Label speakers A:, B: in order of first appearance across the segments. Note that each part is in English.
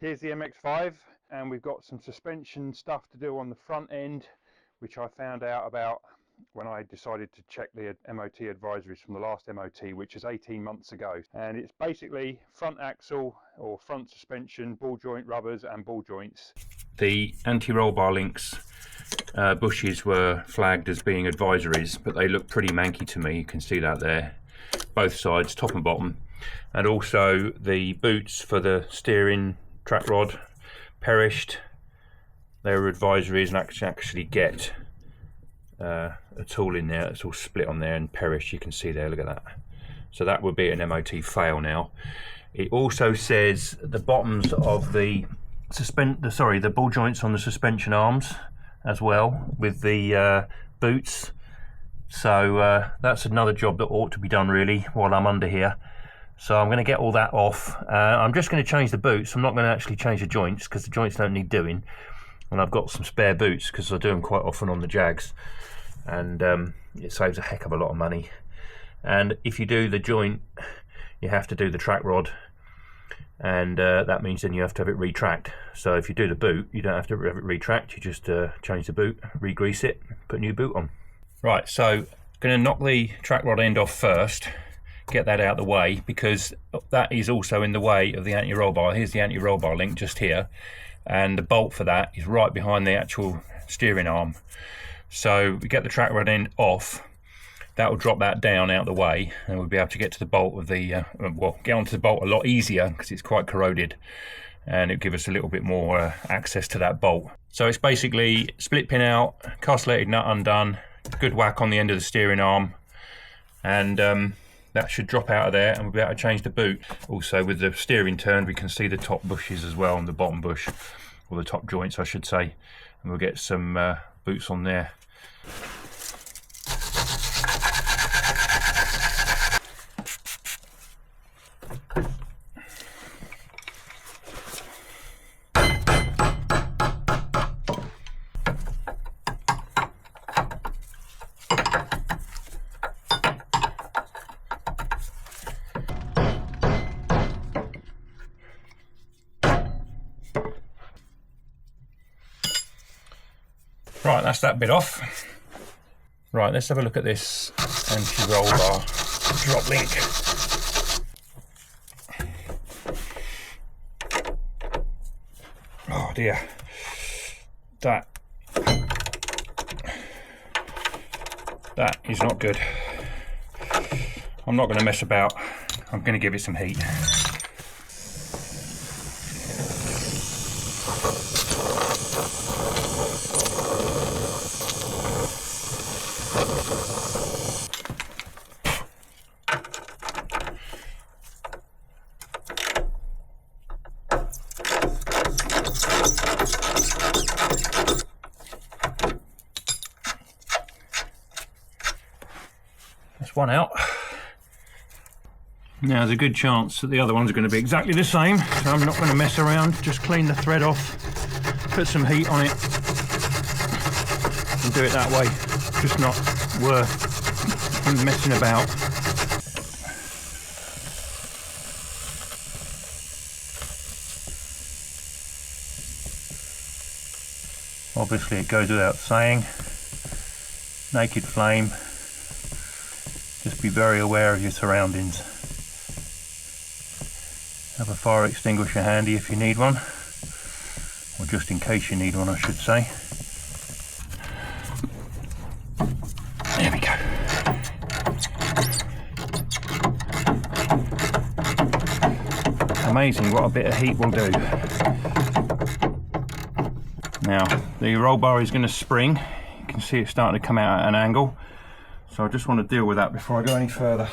A: Here's the MX5, and we've got some suspension stuff to do on the front end, which I found out about when I decided to check the MOT advisories from the last MOT, which is 18 months ago. And it's basically front axle or front suspension, ball joint rubbers and ball joints. The anti-roll bar links bushes were flagged as being advisories, but they look pretty manky to me. You can see that there, both sides, top and bottom. And also the boots for the steering track rod perished. They were advisories, and actually get a tool in there that's all split on there and perished. You can see there, look at that. So that would be an MOT fail now. It also says the bottoms of the ball joints on the suspension arms as well with the boots. So that's another job that ought to be done really while I'm under here. So I'm going to get all that off. I'm just going to change the boots. I'm not going to actually change the joints because the joints don't need doing. And I've got some spare boots because I do them quite often on the Jags. And it saves a heck of a lot of money. And if you do the joint, you have to do the track rod. And that means then you have to have it retracked. So if you do the boot, you don't have to have it retracked. You just change the boot, re-grease it, put a new boot on. Right, so I'm going to knock the track rod end off first. Get that out of the way because that is also in the way of the anti-roll bar. Here's the anti-roll bar link just here, and the bolt for that is right behind the actual steering arm. So we get the track rod end off, that will drop that down out of the way, and we'll be able to get to the bolt of the well, get onto the bolt a lot easier because it's quite corroded, and it'll give us a little bit more access to that bolt. So it's basically split pin out, castellated nut undone, good whack on the end of the steering arm, and that should drop out of there, and we'll be able to change the boot. Also with the steering turned, we can see the top bushes as well, and the bottom bush, or the top joints I should say, and we'll get some boots on there. Right, that's that bit off. Right, let's have a look at this anti-roll bar drop link. Oh dear, that is not good. I'm not going to mess about. I'm going to give it some heat. One out. Now there's a good chance that the other ones are going to be exactly the same, so I'm not going to mess around. Just clean the thread off, put some heat on it and do it that way. Just not worth messing about. Obviously it goes without saying, naked flame. Just be very aware of your surroundings. Have a fire extinguisher handy if you need one, or just in case you need one I should say. There we go. Amazing what a bit of heat will do. Now the roll bar is going to spring. You can see it's starting to come out at an angle. So I just want to deal with that before I go any further.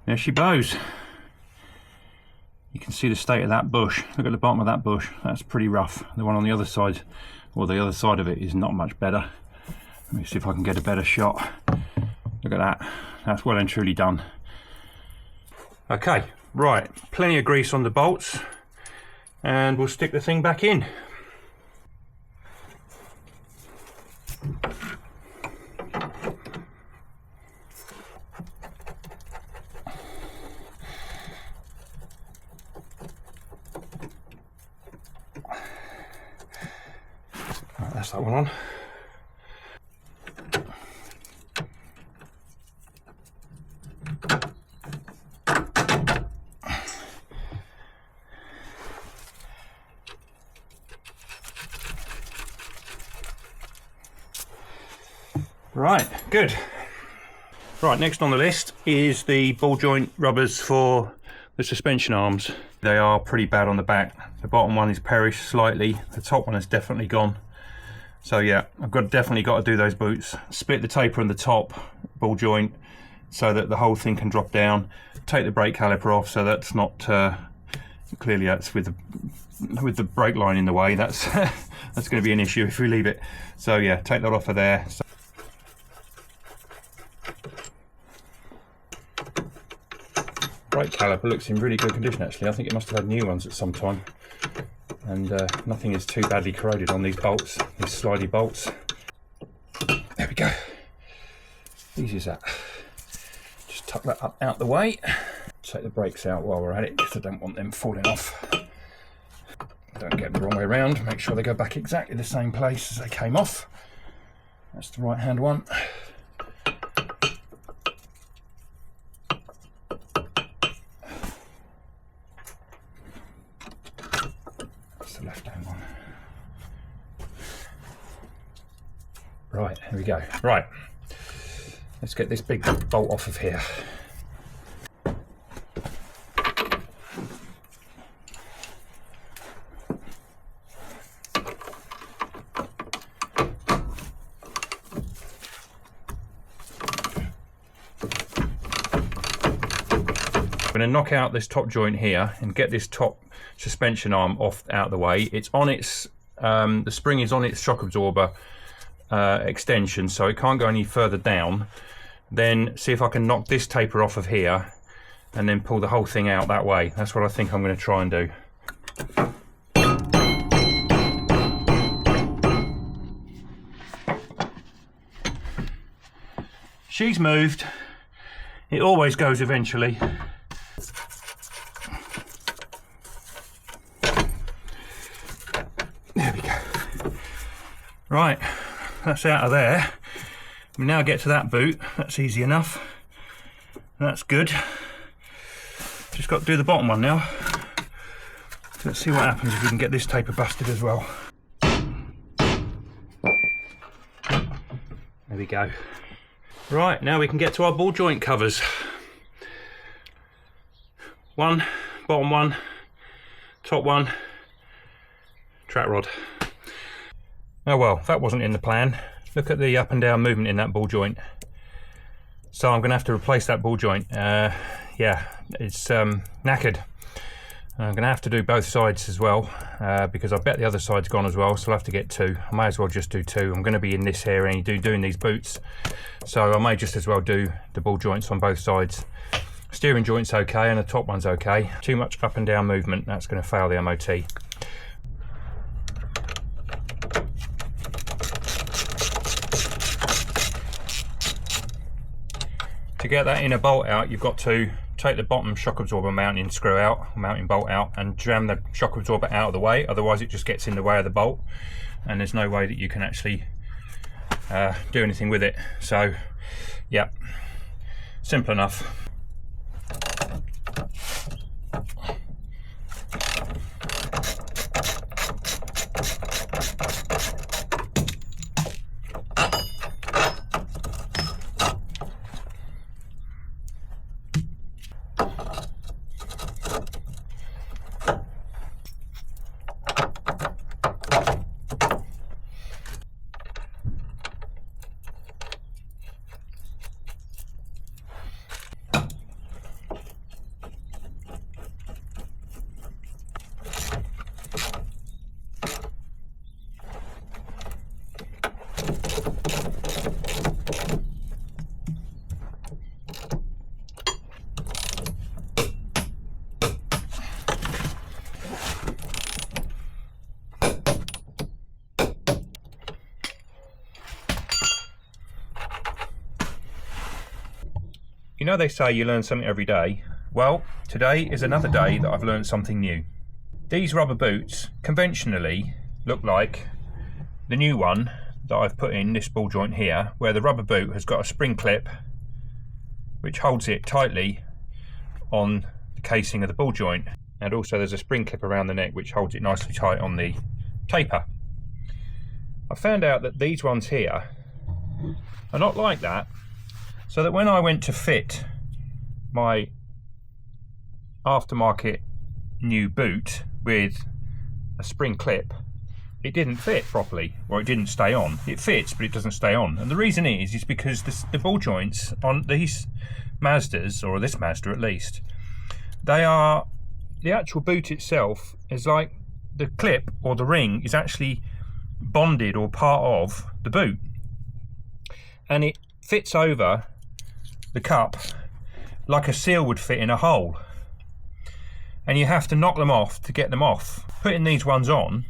A: There she bows. You can see the state of that bush. Look at the bottom of that bush. That's pretty rough. The one on the other side, or the other side of it, is not much better. Let me see if I can get a better shot. Look at that. That's well and truly done. Okay, Right, plenty of grease on the bolts, and we'll stick the thing back in. Right, that's that one on. Right, good. Right, next on the list is the ball joint rubbers for the suspension arms. They are pretty bad on the back. The bottom one is perished slightly, the top one has definitely gone. So yeah, I've definitely got to do those boots. Split the taper in the top ball joint so that the whole thing can drop down. Take the brake caliper off, so that's not, clearly that's with the brake line in the way, that's that's going to be an issue if we leave it. So yeah, take that off of there. Brake caliper looks in really good condition actually. I think it must have had new ones at some time, and nothing is too badly corroded on these bolts, these slidey bolts. There we go, easy as that. Just tuck that up out the way. Take the brakes out while we're at it because I don't want them falling off. Don't get them the wrong way around, make sure they go back exactly the same place as they came off. That's the right hand one. The left hand one. Right, here we go. Right, let's get this big bolt off of here. I'm going to knock out this top joint here and get this top suspension arm off out of the way. It's on its the spring is on its shock absorber extension, so it can't go any further down. Then see if I can knock this taper off of here and then pull the whole thing out that way. That's what I think I'm going to try and do. She's moved. It always goes eventually. There we go. Right, that's out of there. We now get to that boot. That's easy enough. That's good. Just got to do the bottom one now. Let's see what happens if we can get this taper busted as well. There we go. Right, now we can get to our ball joint covers. One, bottom one, top one, track rod. Oh well, that wasn't in the plan. Look at the up and down movement in that ball joint. So I'm going to have to replace that ball joint. Yeah, it's knackered. I'm going to have to do both sides as well, because I bet the other side's gone as well, so I'll have to get two. I may as well just do two. I'm going to be in this area doing these boots, so I may just as well do the ball joints on both sides. Steering joint's okay and the top one's okay. Too much up and down movement, that's going to fail the MOT. To get that inner bolt out, you've got to take the bottom shock absorber mounting bolt out and jam the shock absorber out of the way, otherwise it just gets in the way of the bolt and there's no way that you can actually do anything with it. So yeah, simple enough.
B: You know, they say you learn something every day. Well, today is another day that I've learned something new. These rubber boots conventionally look like the new one that I've put in this ball joint here, where the rubber boot has got a spring clip which holds it tightly on the casing of the ball joint, and also there's a spring clip around the neck which holds it nicely tight on the taper. I found out that these ones here are not like that, so that when I went to fit my aftermarket new boot with a spring clip, it didn't fit properly, or it didn't stay on. It fits, but it doesn't stay on. And the reason is because the ball joints on these Mazdas, or this Mazda at least, they are, the actual boot itself is like the clip or the ring is actually bonded or part of the boot, and it fits over the cup like a seal would fit in a hole, and you have to knock them off to get them off. Putting these ones on,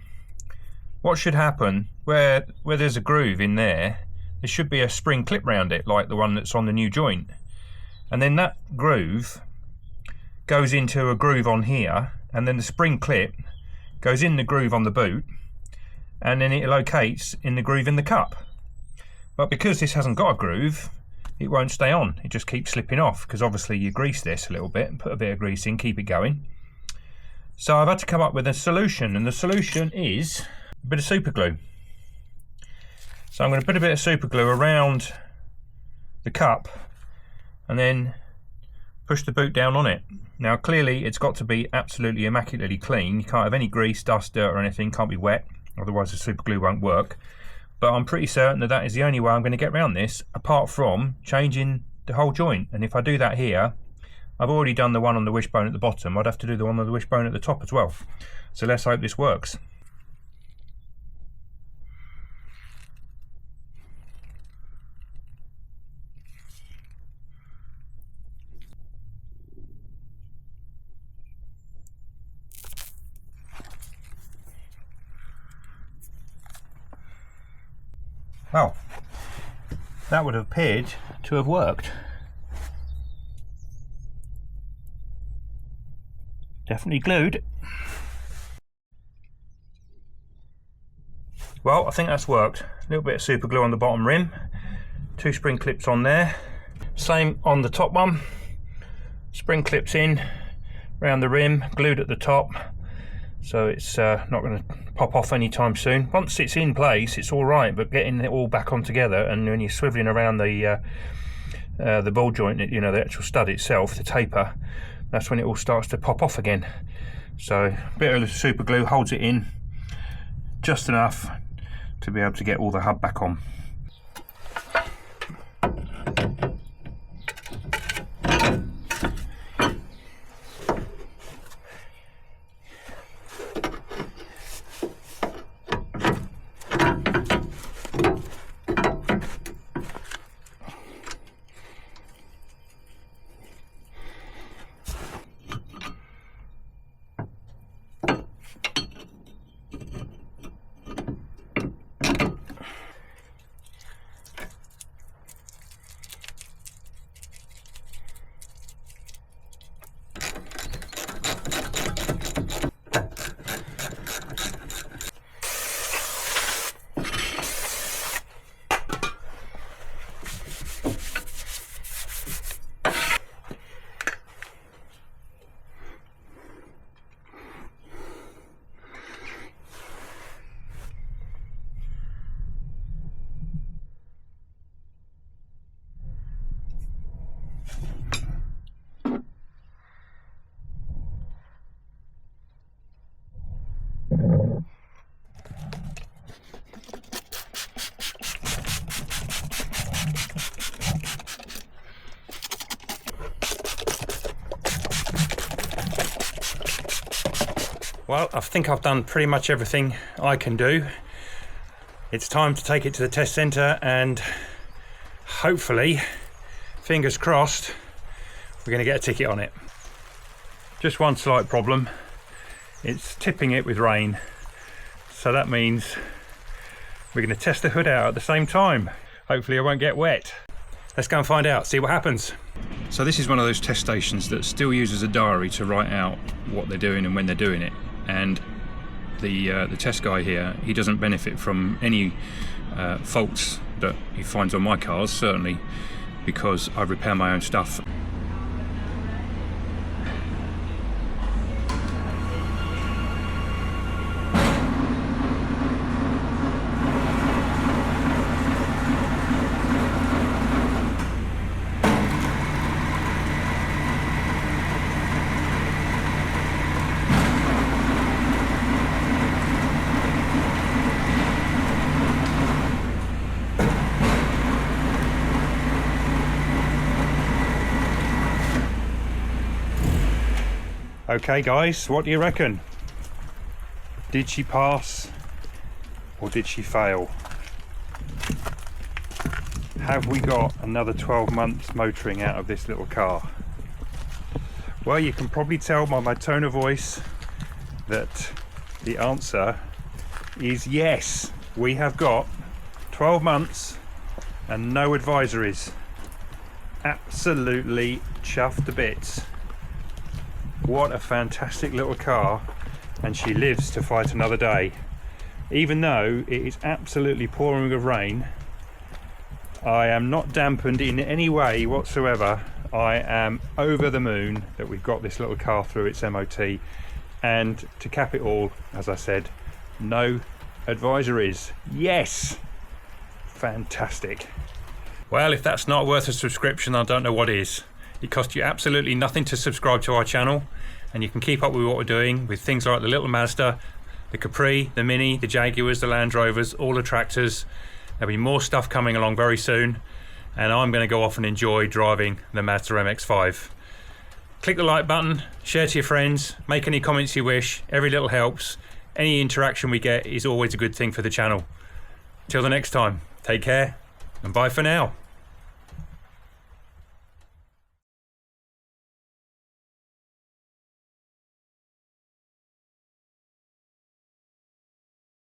B: what should happen, where there's a groove in there, there should be a spring clip round it like the one that's on the new joint, and then that groove goes into a groove on here, and then the spring clip goes in the groove on the boot, and then it locates in the groove in the cup. But because this hasn't got a groove, it won't stay on. It just keeps slipping off, because obviously you grease this a little bit and put a bit of grease in, keep it going. So I've had to come up with a solution, and the solution is a bit of super glue. So I'm going to put a bit of super glue around the cup and then push the boot down on it. Now clearly it's got to be absolutely immaculately clean. You can't have any grease, dust, dirt or anything, can't be wet, otherwise the super glue won't work. But I'm pretty certain that that is the only way I'm going to get around this, apart from changing the whole joint. And if I do that here, I've already done the one on the wishbone at the bottom, I'd have to do the one on the wishbone at the top as well. So let's hope this works. Well, that would have appeared to have worked. Definitely glued. Well, I think that's worked. A little bit of super glue on the bottom rim, 2 spring clips on there, same on the top one, spring clips in around the rim, glued at the top, so it's not going to pop off anytime soon. Once it's in place, it's all right, but getting it all back on together, and when you're swiveling around the ball joint, you know, the actual stud itself, the taper, that's when it all starts to pop off again. So a bit of super glue holds it in just enough to be able to get all the hub back on. Well, I think I've done pretty much everything I can do. It's time to take it to the test centre and hopefully, fingers crossed, we're going to get a ticket on it. Just one slight problem, it's tipping it with rain. So that means we're going to test the hood out at the same time. Hopefully I won't get wet. Let's go and find out, see what happens. So this is one of those test stations that still uses a diary to write out what they're doing and when they're doing it. And the test guy here, he doesn't benefit from any faults that he finds on my cars, certainly because I repair my own stuff. Okay guys, what do you reckon? Did she pass or did she fail? Have we got another 12 months motoring out of this little car? Well, you can probably tell by my tone of voice that the answer is yes. We have got 12 months and no advisories. Absolutely chuffed to bits. What a fantastic little car, and she lives to fight another day. Even though it is absolutely pouring with rain, I am not dampened in any way whatsoever. I am over the moon that we've got this little car through its MOT, and to cap it all, as I said, no advisories. Yes! Fantastic. Well, if that's not worth a subscription, I don't know what is. It costs you absolutely nothing to subscribe to our channel, and you can keep up with what we're doing with things like the little Mazda, the Capri, the Mini, the Jaguars, the Land Rovers, all the tractors. There'll be more stuff coming along very soon, and I'm going to go off and enjoy driving the Mazda MX5. Click the like button, share to your friends, make any comments you wish. Every little helps. Any interaction we get is always a good thing for the channel. Till the next time, take care and bye for now.